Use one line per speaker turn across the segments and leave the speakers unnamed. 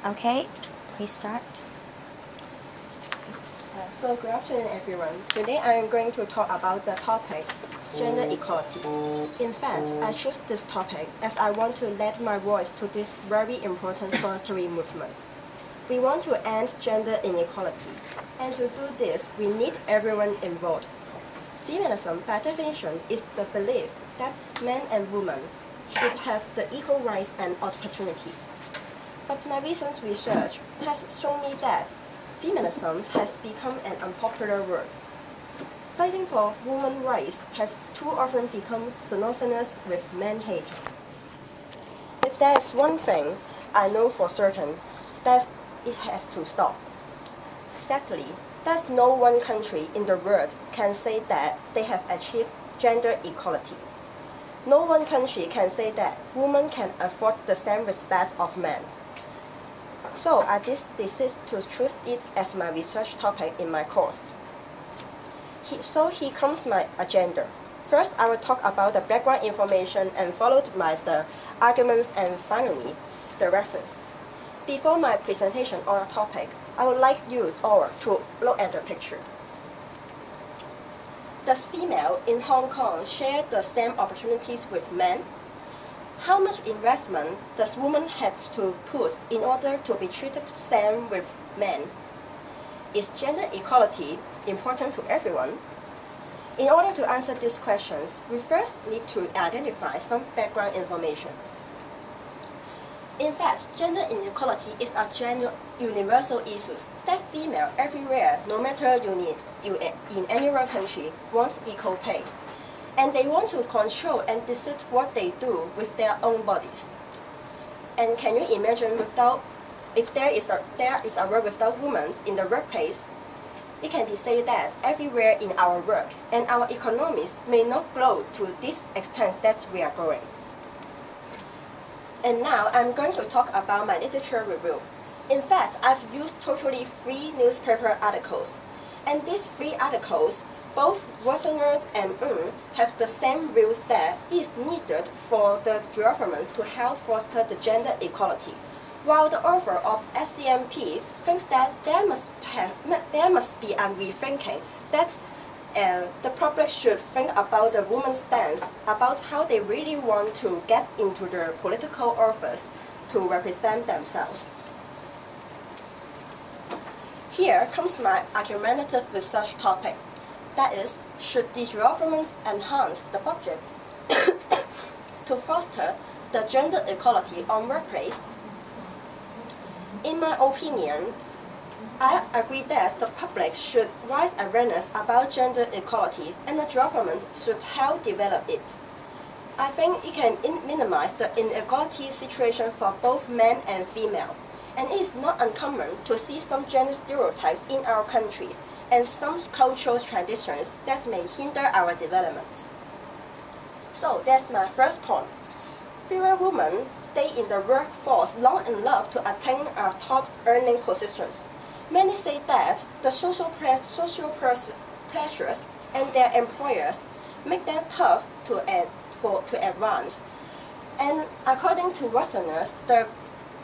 Okay, please start.
So good afternoon, everyone. Today I am going to talk about the topic gender equality. In fact, I chose this topic as I want to lend my voice to this very important solitary movement. We want to end gender inequality, and to do this, we need everyone involved. Feminism, by definition, is the belief that men and women should have the equal rights and opportunities. But my recent research has shown me that feminism has become an unpopular word. Fighting for women's rights has too often become synonymous with man hate. If there is one thing I know for certain, that it has to stop. Sadly, there's no one country in the world can say that they have achieved gender equality. No one country can say that women can afford the same respect of men. So I decided to choose it as my research topic in my course. Here comes my agenda. First, I will talk about the background information and followed by the arguments and finally, the reference. Before my presentation on a topic, I would like you all to look at the picture. Does female in Hong Kong share the same opportunities with men? How much investment does women have to put in order to be treated the same with men? Is gender equality important to everyone? In order to answer these questions, we first need to identify some background information. In fact, gender inequality is a universal issue that female everywhere, no matter you in any one country, wants equal pay. And they want to control and decide what they do with their own bodies. And can you imagine if there is a world without women in the workplace? It can be said that everywhere in our work and our economies may not grow to this extent that we are growing. And now I'm going to talk about my literature review. In fact, I've used totally free newspaper articles. And these free articles, both Westerners and have the same views that it is needed for the government to help foster the gender equality, while the author of SCMP thinks that there must be a rethinking that the public should think about the women's stance, about how they really want to get into the political office to represent themselves. Here comes my argumentative research topic. That is, should the government enhance the budget to foster the gender equality on workplace? In my opinion, I agree that the public should raise awareness about gender equality and the government should help develop it. I think it can minimize the inequality situation for both men and female, and it is not uncommon to see some gender stereotypes in our countries and some cultural traditions that may hinder our development. So that's my first point. Fewer women stay in the workforce long enough to attain our top earning positions. Many say that the social pressures and their employers make them tough to advance. And according to Westerners, the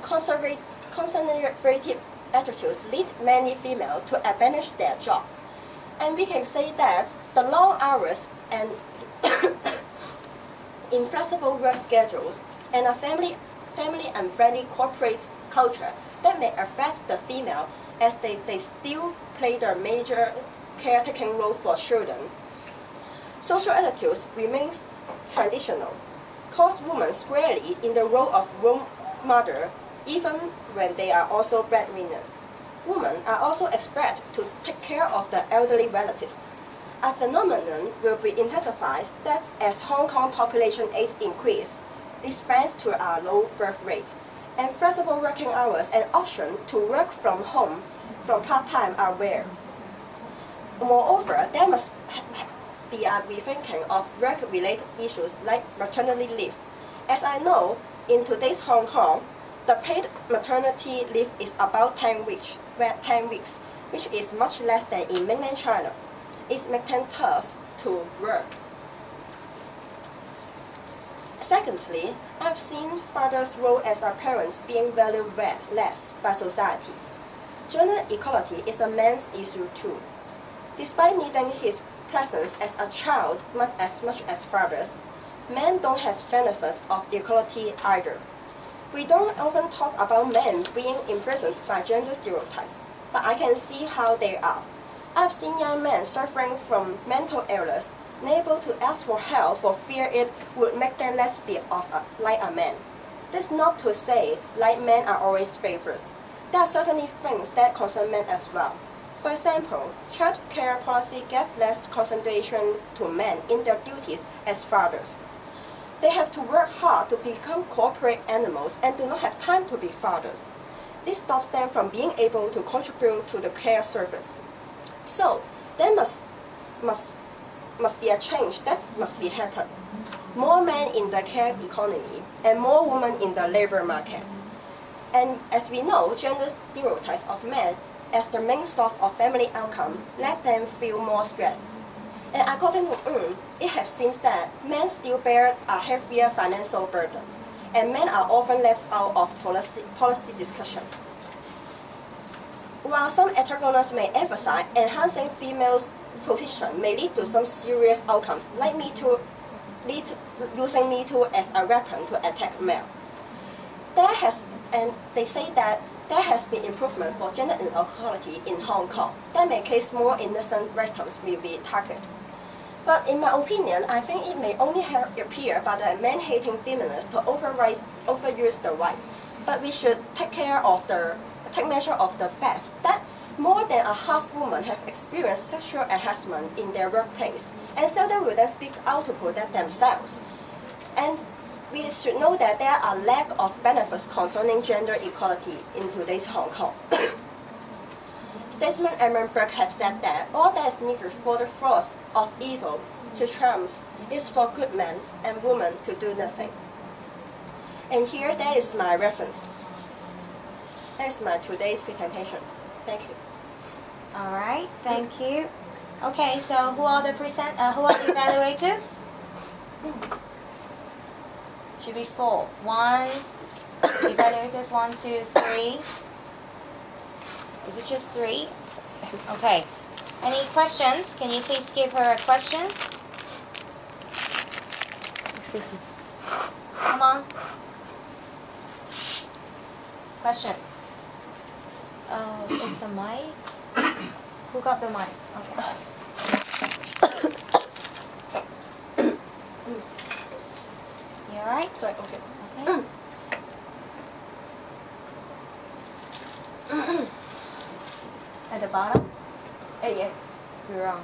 conservative attitudes lead many females to abandon their job. And we can say that the long hours and inflexible work schedules and a family unfriendly corporate culture that may affect the female as they still play the major caretaking role for children. Social attitudes remain traditional, cause women squarely in the role of role model even when they are also breadwinners. Women are also expected to take care of the elderly relatives. A phenomenon will be intensified that as Hong Kong population age increase, this thanks to our low birth rate, and flexible working hours and option to work from home from part-time are rare. Moreover, there must be a rethinking of work-related issues like maternity leave. As I know, in today's Hong Kong, the paid maternity leave is about 10 weeks, which is much less than in mainland China. It makes them tough to work. Secondly, I've seen fathers' role as our parents being valued less by society. Gender equality is a man's issue too. Despite needing his presence as a child as much as fathers, men don't have benefits of equality either. We don't often talk about men being imprisoned by gender stereotypes, but I can see how they are. I've seen young men suffering from mental illness, unable to ask for help for fear it would make them less be like a man. That's not to say like men are always favored. There are certainly things that concern men as well. For example, child care policy gives less concentration to men in their duties as fathers. They have to work hard to become corporate animals and do not have time to be fathers. This stops them from being able to contribute to the care service. So, there must be a change that must be happen. More men in the care economy and more women in the labor market. And as we know, gender stereotypes of men as the main source of family outcome let them feel more stressed. And according to it has seems that men still bear a heavier financial burden, and men are often left out of policy discussion. While some antagonists may emphasize enhancing females' position may lead to some serious outcomes, like using Me Too as a weapon to attack men. They say that there has been improvement for gender inequality in Hong Kong. That may case more innocent victims will be targeted. But in my opinion, I think it may only appear by the man-hating feminists to overuse the rights. But we should take measure of the fact that more than a half women have experienced sexual harassment in their workplace, and seldom will then speak out to protect themselves. And we should know that there are a lack of benefits concerning gender equality in today's Hong Kong. Statesman Edmund Burke have said that all that is needed for the force of evil to triumph is for good men and women to do nothing. And here there is my reference. That's my today's presentation. Thank you.
All right, thank you. Okay, so who are the evaluators? Should be 4. Evaluators 1, 2, 3. Is it just 3? Okay. Any questions? Can you please give her a question?
Excuse me.
Come on. Question. Is the mic? Who got the mic? Okay. You alright?
Sorry, okay.
Okay. At the bottom? Yes. You're wrong.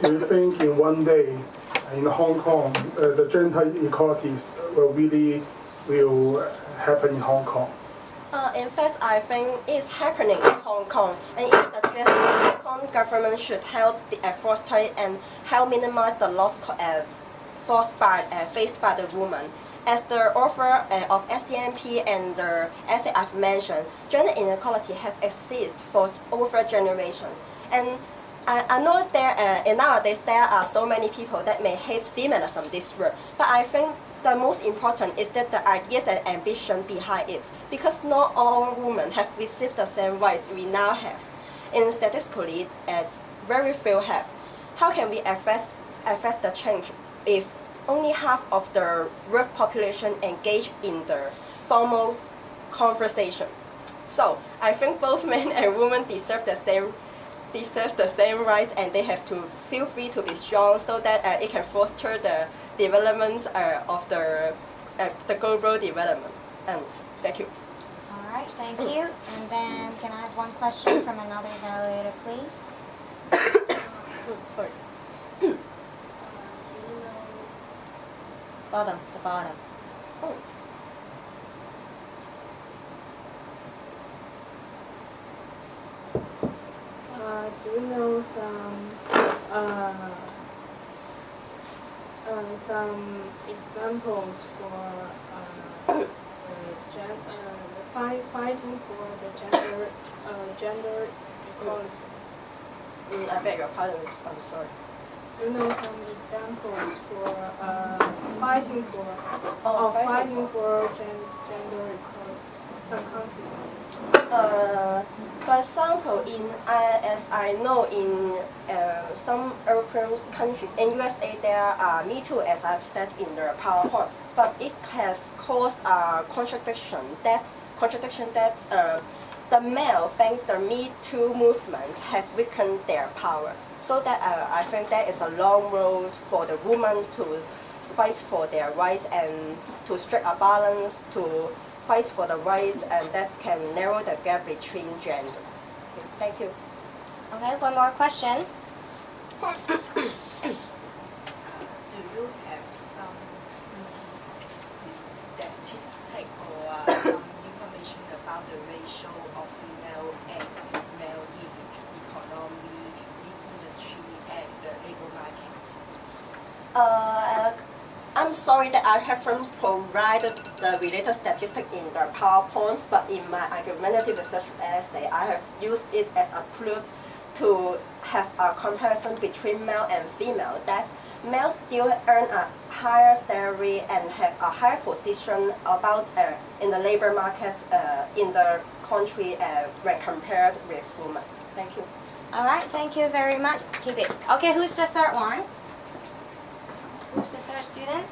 Do you think in one day in Hong Kong the gender equalities will happen in Hong Kong?
In fact, I think it's happening in Hong Kong, and it suggests the Hong Kong government should help the foster and help minimize the loss faced by the woman. As the author of SCMP and the essay I've mentioned, gender inequality have existed for over generations. And I know nowadays there are so many people that may hate feminism this word, but I think the most important is that the ideas and ambition behind it, because not all women have received the same rights we now have. And statistically, very few have. How can we affect the change if only half of the world population engage in the formal conversation? So I think both men and women deserve the same rights, and they have to feel free to be strong so that it can foster the development of the global development. And thank you.
All right, thank you. And then can I have one question from another evaluator, please?
Sorry.
The bottom.
Oh.
Do you know some examples for fighting for the gender equality?
I beg your pardon. I'm sorry.
do you know some examples for fighting for gender equality? Some countries.
For example, as I know, in some European countries, in USA, there are Me Too, as I've said in the PowerPoint, but it has caused a contradiction that the male think the Me Too movement have weakened their power. So that I think that is a long road for the women to fight for their rights and to strike a balance, to fight for the rights, and that can narrow the gap between gender. Thank you.
Okay, one more question.
Do you have some statistic or some information about the ratio of female and male in economy, industry, and the labor markets?
I'm sorry that I haven't provided the related statistic in the PowerPoint, but in my argumentative research essay, I have used it as a proof to have a comparison between male and female, that males still earn a higher salary and have a higher position about in the labor market in the country when compared with women. Thank you.
All right, thank you very much. Keep it. Okay, who's the third one? Who's the third student?